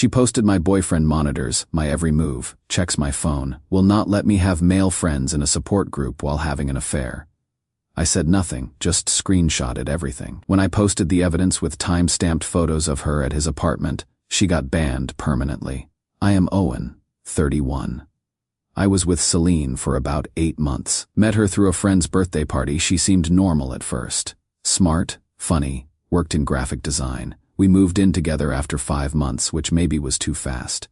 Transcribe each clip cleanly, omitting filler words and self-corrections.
She posted, "My boyfriend monitors my every move, checks my phone, will not let me have male friends in a support group while having an affair." I said nothing, just screenshotted everything. When I posted the evidence with time-stamped photos of her at his apartment, she got banned permanently. I am Owen, 31. I was with Celine for about 8 months. Met her through a friend's birthday party. She seemed normal at first. Smart, funny, worked in graphic design. We moved in together after 5 months, which maybe was too fast.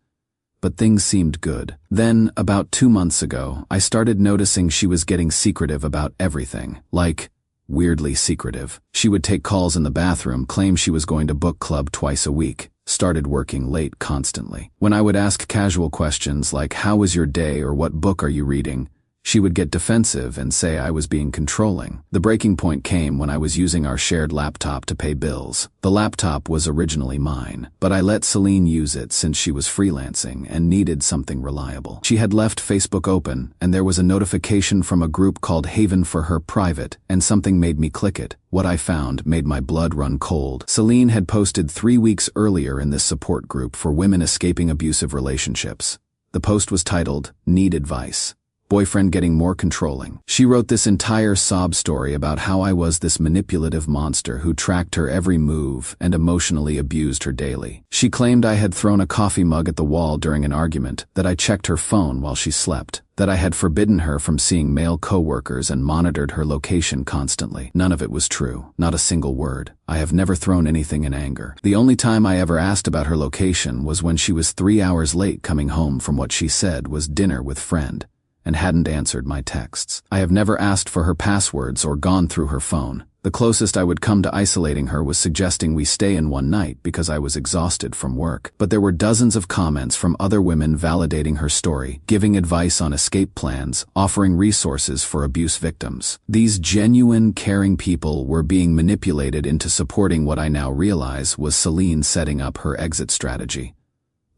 But things seemed good. Then, about 2 months ago, I started noticing she was getting secretive about everything. Like, weirdly secretive. She would take calls in the bathroom, claim she was going to book club twice a week. Started working late constantly. When I would ask casual questions like, "How was your day?" or "What book are you reading?" she would get defensive and say I was being controlling. The breaking point came when I was using our shared laptop to pay bills. The laptop was originally mine, but I let Celine use it since she was freelancing and needed something reliable. She had left Facebook open, and there was a notification from a group called Haven for her private, and something made me click it. What I found made my blood run cold. Celine had posted 3 weeks earlier in this support group for women escaping abusive relationships. The post was titled, "Need Advice. Boyfriend getting more controlling." She wrote this entire sob story about how I was this manipulative monster who tracked her every move and emotionally abused her daily. She claimed I had thrown a coffee mug at the wall during an argument, that I checked her phone while she slept, that I had forbidden her from seeing male coworkers and monitored her location constantly. None of it was true, not a single word. I have never thrown anything in anger. The only time I ever asked about her location was when she was 3 hours late coming home from what she said was dinner with friend, and hadn't answered my texts. I have never asked for her passwords or gone through her phone. The closest I would come to isolating her was suggesting we stay in one night because I was exhausted from work. But there were dozens of comments from other women validating her story, giving advice on escape plans, offering resources for abuse victims. These genuine, caring people were being manipulated into supporting what I now realize was Celine setting up her exit strategy.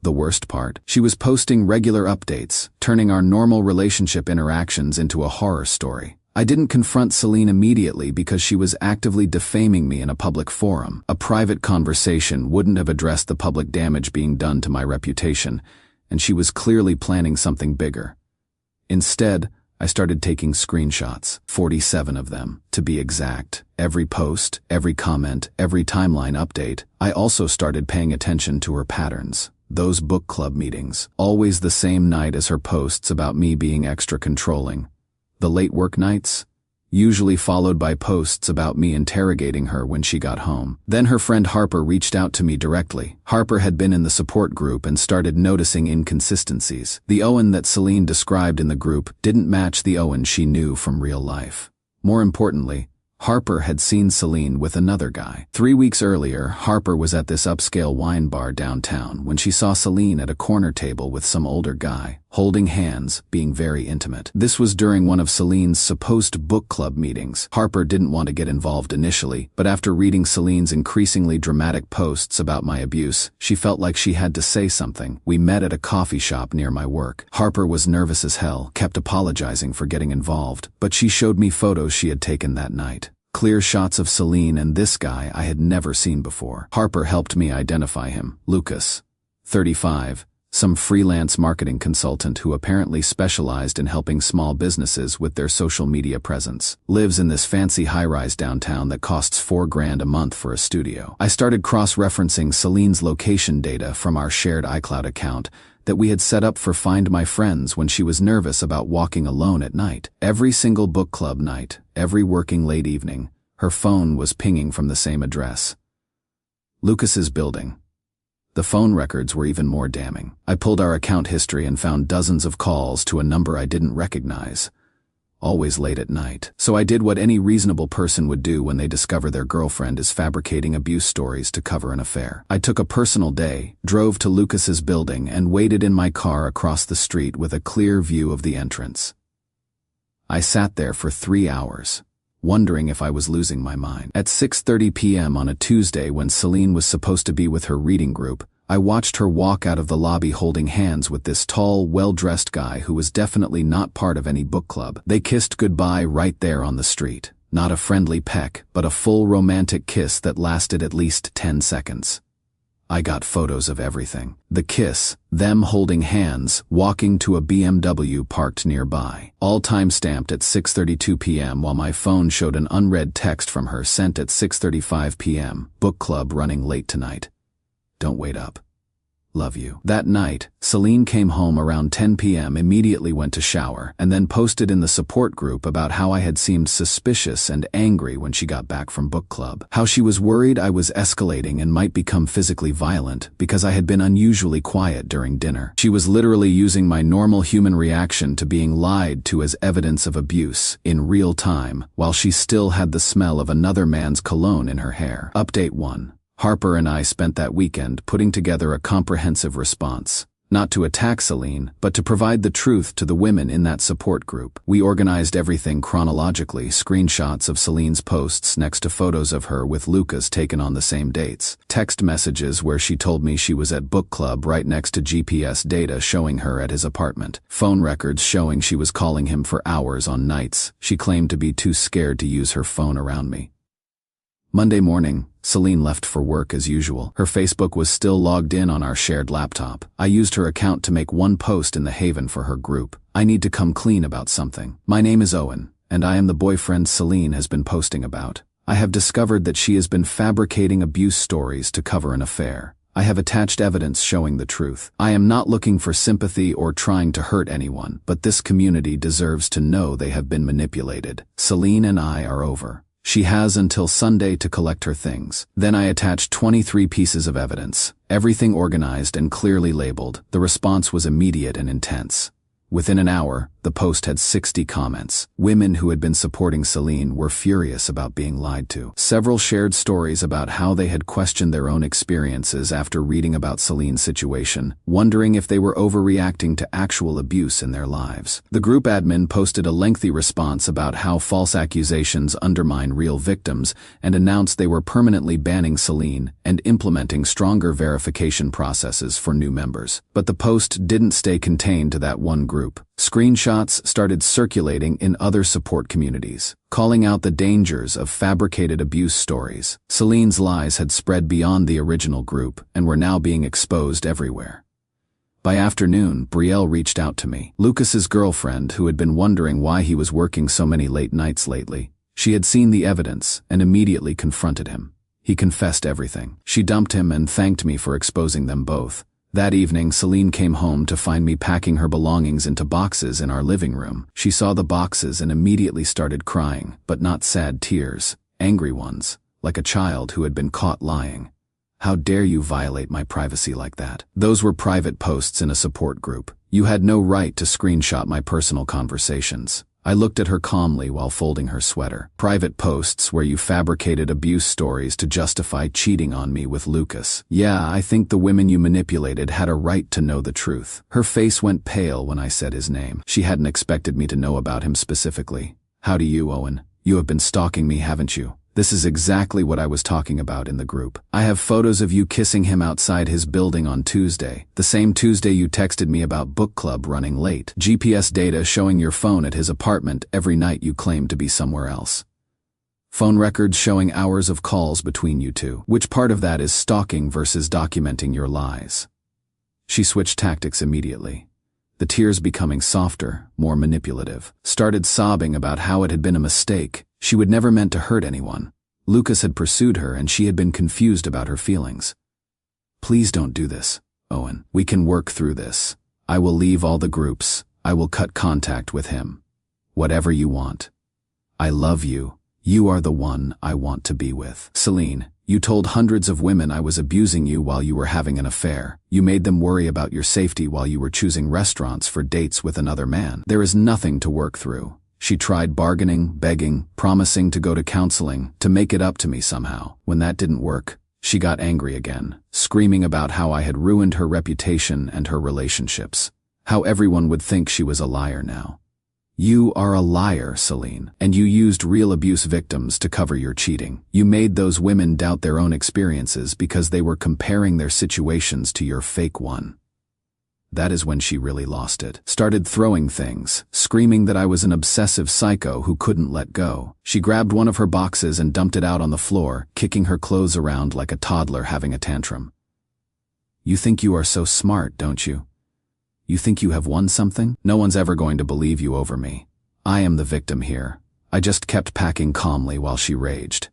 The worst part, she was posting regular updates, turning our normal relationship interactions into a horror story. I didn't confront Celine immediately because she was actively defaming me in a public forum. A private conversation wouldn't have addressed the public damage being done to my reputation, and she was clearly planning something bigger. Instead, I started taking screenshots, 47 of them, to be exact. Every post, every comment, every timeline update. I also started paying attention to her patterns. Those book club meetings, always the same night as her posts about me being extra controlling. The late work nights, usually followed by posts about me interrogating her when she got home. Then her friend Harper reached out to me directly. Harper had been in the support group and started noticing inconsistencies. The Owen that Celine described in the group didn't match the Owen she knew from real life. More importantly, Harper had seen Celine with another guy. 3 weeks earlier, Harper was at this upscale wine bar downtown when she saw Celine at a corner table with some older guy, holding hands, being very intimate. This was during one of Celine's supposed book club meetings. Harper didn't want to get involved initially, but after reading Celine's increasingly dramatic posts about my abuse, she felt like she had to say something. We met at a coffee shop near my work. Harper was nervous as hell, kept apologizing for getting involved, but she showed me photos she had taken that night. Clear shots of Celine and this guy I had never seen before. Harper helped me identify him. Lucas, 35, some freelance marketing consultant who apparently specialized in helping small businesses with their social media presence. Lives in this fancy high-rise downtown that costs $4,000 a month for a studio. I started cross-referencing Celine's location data from our shared iCloud account that we had set up for Find My Friends when she was nervous about walking alone at night. Every single book club night, every working late evening, her phone was pinging from the same address. Lucas's building. The phone records were even more damning. I pulled our account history and found dozens of calls to a number I didn't recognize. Always late at night. So I did what any reasonable person would do when they discover their girlfriend is fabricating abuse stories to cover an affair. I took a personal day, drove to Lucas's building, and waited in my car across the street with a clear view of the entrance. I sat there for 3 hours, wondering if I was losing my mind. At 6:30 p.m. on a Tuesday, when Celine was supposed to be with her reading group, I watched her walk out of the lobby holding hands with this tall, well-dressed guy who was definitely not part of any book club. They kissed goodbye right there on the street. Not a friendly peck, but a full romantic kiss that lasted at least 10 seconds. I got photos of everything. The kiss, them holding hands, walking to a BMW parked nearby. All time-stamped at 6:32 p.m. while my phone showed an unread text from her sent at 6:35 p.m. Book club running late tonight. Don't wait up. Love you. That night, Celine came home around 10 p.m., immediately went to shower, and then posted in the support group about how I had seemed suspicious and angry when she got back from book club. How she was worried I was escalating and might become physically violent because I had been unusually quiet during dinner. She was literally using my normal human reaction to being lied to as evidence of abuse in real time, while she still had the smell of another man's cologne in her hair. Update 1. Harper and I spent that weekend putting together a comprehensive response, not to attack Celine, but to provide the truth to the women in that support group. We organized everything chronologically, screenshots of Celine's posts next to photos of her with Lucas taken on the same dates, text messages where she told me she was at book club right next to GPS data showing her at his apartment, phone records showing she was calling him for hours on nights she claimed to be too scared to use her phone around me. Monday morning, Celine left for work as usual. Her Facebook was still logged in on our shared laptop. I used her account to make one post in the Haven for her group. I need to come clean about something. My name is Owen, and I am the boyfriend Celine has been posting about. I have discovered that she has been fabricating abuse stories to cover an affair. I have attached evidence showing the truth. I am not looking for sympathy or trying to hurt anyone, but this community deserves to know they have been manipulated. Celine and I are over. She has until Sunday to collect her things. Then I attached 23 pieces of evidence, everything organized and clearly labeled. The response was immediate and intense. Within an hour, the post had 60 comments. Women who had been supporting Celine were furious about being lied to. Several shared stories about how they had questioned their own experiences after reading about Celine's situation, wondering if they were overreacting to actual abuse in their lives. The group admin posted a lengthy response about how false accusations undermine real victims and announced they were permanently banning Celine and implementing stronger verification processes for new members. But the post didn't stay contained to that one group. Screenshots started circulating in other support communities, calling out the dangers of fabricated abuse stories. Celine's lies had spread beyond the original group and were now being exposed everywhere. By afternoon, Brielle reached out to me, Lucas's girlfriend who had been wondering why he was working so many late nights lately. She had seen the evidence and immediately confronted him. He confessed everything. She dumped him and thanked me for exposing them both. That evening, Celine came home to find me packing her belongings into boxes in our living room. She saw the boxes and immediately started crying, but not sad tears, angry ones, like a child who had been caught lying. How dare you violate my privacy like that? Those were private posts in a support group. You had no right to screenshot my personal conversations. I looked at her calmly while folding her sweater. Private posts where you fabricated abuse stories to justify cheating on me with Lucas. Yeah, I think the women you manipulated had a right to know the truth. Her face went pale when I said his name. She hadn't expected me to know about him specifically. How do you, Owen? You have been stalking me, haven't you? This is exactly what I was talking about in the group. I have photos of you kissing him outside his building on Tuesday, the same Tuesday you texted me about book club running late. GPS data showing your phone at his apartment every night you claimed to be somewhere else. Phone records showing hours of calls between you two. Which part of that is stalking versus documenting your lies? She switched tactics immediately. The tears becoming softer, more manipulative. Started sobbing about how it had been a mistake. She would never meant to hurt anyone. Lucas had pursued her and she had been confused about her feelings. Please don't do this, Owen. We can work through this. I will leave all the groups. I will cut contact with him. Whatever you want. I love you. You are the one I want to be with. Celine, you told hundreds of women I was abusing you while you were having an affair. You made them worry about your safety while you were choosing restaurants for dates with another man. There is nothing to work through. She tried bargaining, begging, promising to go to counseling, to make it up to me somehow. When that didn't work, she got angry again, screaming about how I had ruined her reputation and her relationships. How everyone would think she was a liar now. You are a liar, Celine, and you used real abuse victims to cover your cheating. You made those women doubt their own experiences because they were comparing their situations to your fake one. That is when she really lost it. Started throwing things, screaming that I was an obsessive psycho who couldn't let go. She grabbed one of her boxes and dumped it out on the floor, kicking her clothes around like a toddler having a tantrum. You think you are so smart, don't you? You think you have won something? No one's ever going to believe you over me. I am the victim here. I just kept packing calmly while she raged.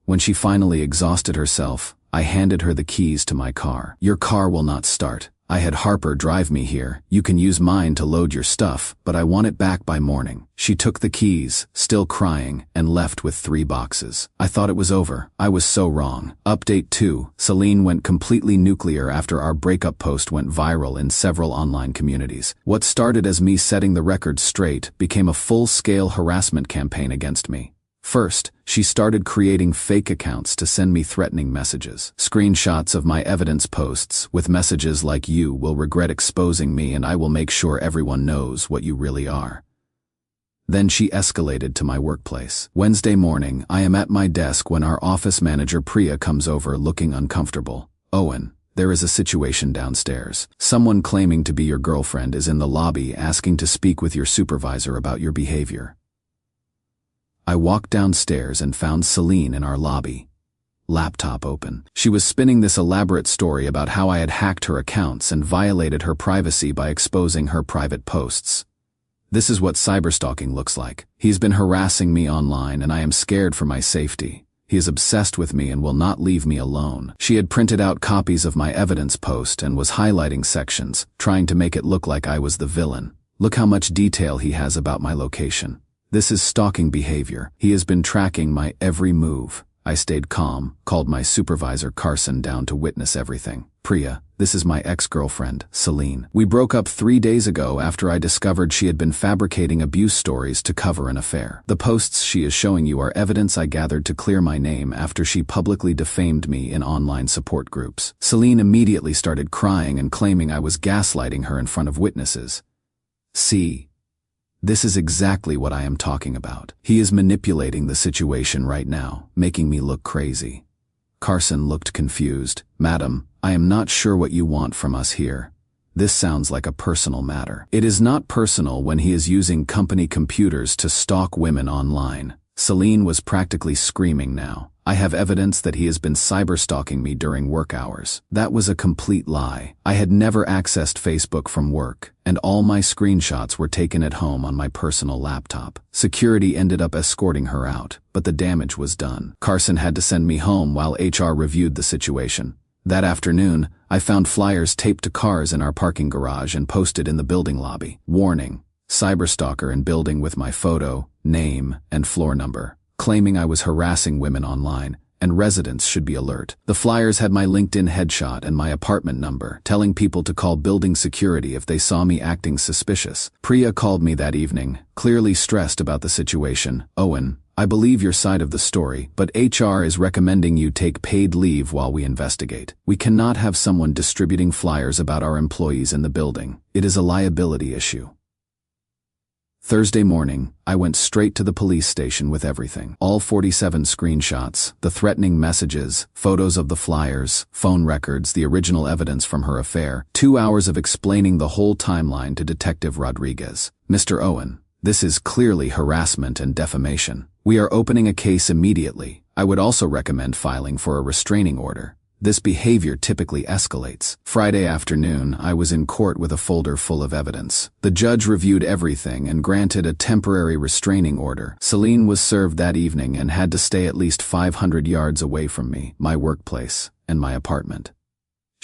When she finally exhausted herself, I handed her the keys to my car. Your car will not start. I had Harper drive me here. You can use mine to load your stuff, but I want it back by morning. She took the keys, still crying, and left with 3 boxes. I thought it was over. I was so wrong. Update 2. Celine went completely nuclear after our breakup post went viral in several online communities. What started as me setting the record straight became a full-scale harassment campaign against me. First, she started creating fake accounts to send me threatening messages. Screenshots of my evidence posts with messages like "You will regret exposing me and I will make sure everyone knows what you really are." Then she escalated to my workplace. Wednesday morning, I am at my desk when our office manager Priya comes over looking uncomfortable. "Owen, there is a situation downstairs. Someone claiming to be your girlfriend is in the lobby asking to speak with your supervisor about your behavior." I walked downstairs and found Celine in our lobby. Laptop open. She was spinning this elaborate story about how I had hacked her accounts and violated her privacy by exposing her private posts. "This is what cyberstalking looks like. He's been harassing me online and I am scared for my safety. He is obsessed with me and will not leave me alone." She had printed out copies of my evidence post and was highlighting sections, trying to make it look like I was the villain. "Look how much detail he has about my location. This is stalking behavior. He has been tracking my every move." I stayed calm, called my supervisor Carson down to witness everything. "Priya, this is my ex-girlfriend, Celine. We broke up 3 days ago after I discovered she had been fabricating abuse stories to cover an affair. The posts she is showing you are evidence I gathered to clear my name after she publicly defamed me in online support groups." Celine immediately started crying and claiming I was gaslighting her in front of witnesses. "See? This is exactly what I am talking about. He is manipulating the situation right now, making me look crazy." Carson looked confused. "Madam, I am not sure what you want from us here. This sounds like a personal matter." "It is not personal when he is using company computers to stalk women online." Celine was practically screaming now. "I have evidence that he has been cyberstalking me during work hours." That was a complete lie. I had never accessed Facebook from work, and all my screenshots were taken at home on my personal laptop. Security ended up escorting her out, but the damage was done. Carson had to send me home while HR reviewed the situation. That afternoon, I found flyers taped to cars in our parking garage and posted in the building lobby. "Warning: cyberstalker in building with my photo, name, and floor number, claiming I was harassing women online, and residents should be alert." The flyers had my LinkedIn headshot and my apartment number, telling people to call building security if they saw me acting suspicious. Priya called me that evening, clearly stressed about the situation. "Owen, I believe your side of the story, but HR is recommending you take paid leave while we investigate. We cannot have someone distributing flyers about our employees in the building. It is a liability issue." Thursday morning, I went straight to the police station with everything. All 47 screenshots, the threatening messages, photos of the flyers, phone records, the original evidence from her affair, 2 hours of explaining the whole timeline to Detective Rodriguez. "Mr. Owen, this is clearly harassment and defamation. We are opening a case immediately. I would also recommend filing for a restraining order. This behavior typically escalates." Friday afternoon, I was in court with a folder full of evidence. The judge reviewed everything and granted a temporary restraining order. Celine was served that evening and had to stay at least 500 yards away from me, my workplace, and my apartment.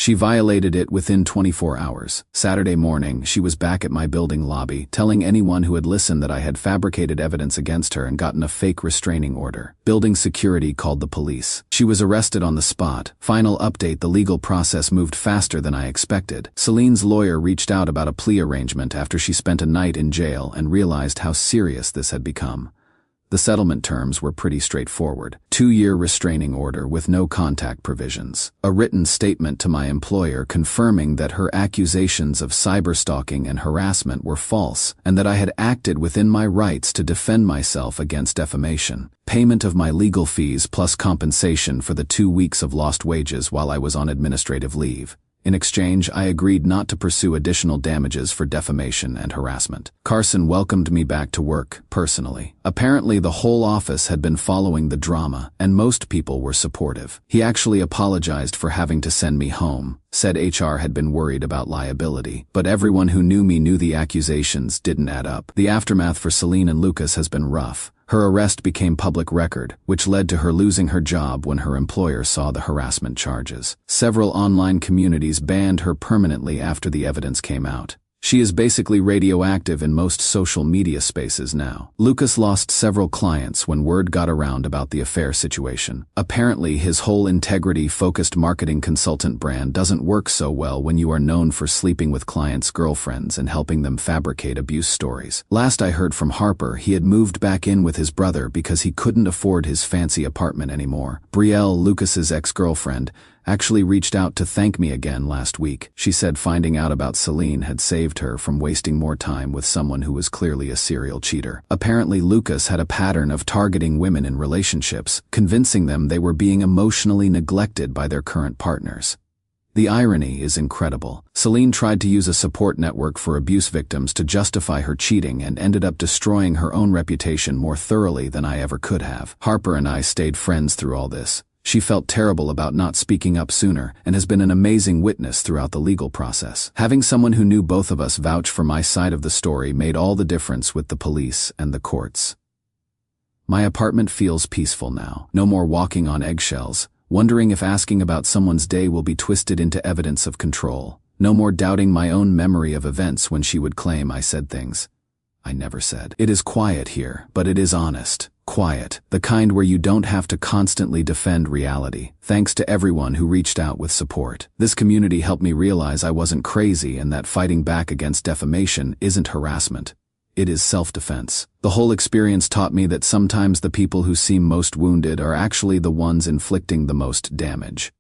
She violated it within 24 hours. Saturday morning, she was back at my building lobby, telling anyone who had listened that I had fabricated evidence against her and gotten a fake restraining order. Building security called the police. She was arrested on the spot. Final update: the legal process moved faster than I expected. Celine's lawyer reached out about a plea arrangement after she spent a night in jail and realized how serious this had become. The settlement terms were pretty straightforward. 2-year restraining order with no contact provisions. A written statement to my employer confirming that her accusations of cyberstalking and harassment were false and that I had acted within my rights to defend myself against defamation. Payment of my legal fees plus compensation for the 2 weeks of lost wages while I was on administrative leave. In exchange, I agreed not to pursue additional damages for defamation and harassment. Carson welcomed me back to work, personally. Apparently, the whole office had been following the drama, and most people were supportive. He actually apologized for having to send me home, said HR had been worried about liability. But everyone who knew me knew the accusations didn't add up. The aftermath for Celine and Lucas has been rough. Her arrest became public record, which led to her losing her job when her employer saw the harassment charges. Several online communities banned her permanently after the evidence came out. She is basically radioactive in most social media spaces now. Lucas lost several clients when word got around about the affair situation. Apparently, his whole integrity-focused marketing consultant brand doesn't work so well when you are known for sleeping with clients' girlfriends and helping them fabricate abuse stories. Last I heard from Harper, he had moved back in with his brother because he couldn't afford his fancy apartment anymore. Brielle, Lucas's ex-girlfriend, actually reached out to thank me again last week. She said finding out about Celine had saved her from wasting more time with someone who was clearly a serial cheater. Apparently, Lucas had a pattern of targeting women in relationships, convincing them they were being emotionally neglected by their current partners. The irony is incredible. Celine tried to use a support network for abuse victims to justify her cheating and ended up destroying her own reputation more thoroughly than I ever could have. Harper and I stayed friends through all this. She felt terrible about not speaking up sooner and has been an amazing witness throughout the legal process. Having someone who knew both of us vouch for my side of the story made all the difference with the police and the courts. My apartment feels peaceful now. No more walking on eggshells, wondering if asking about someone's day will be twisted into evidence of control. No more doubting my own memory of events when she would claim I said things I never said. It is quiet here, but it is honest. Quiet, the kind where you don't have to constantly defend reality. Thanks to everyone who reached out with support. This community helped me realize I wasn't crazy and that fighting back against defamation isn't harassment. It is self-defense. The whole experience taught me that sometimes the people who seem most wounded are actually the ones inflicting the most damage.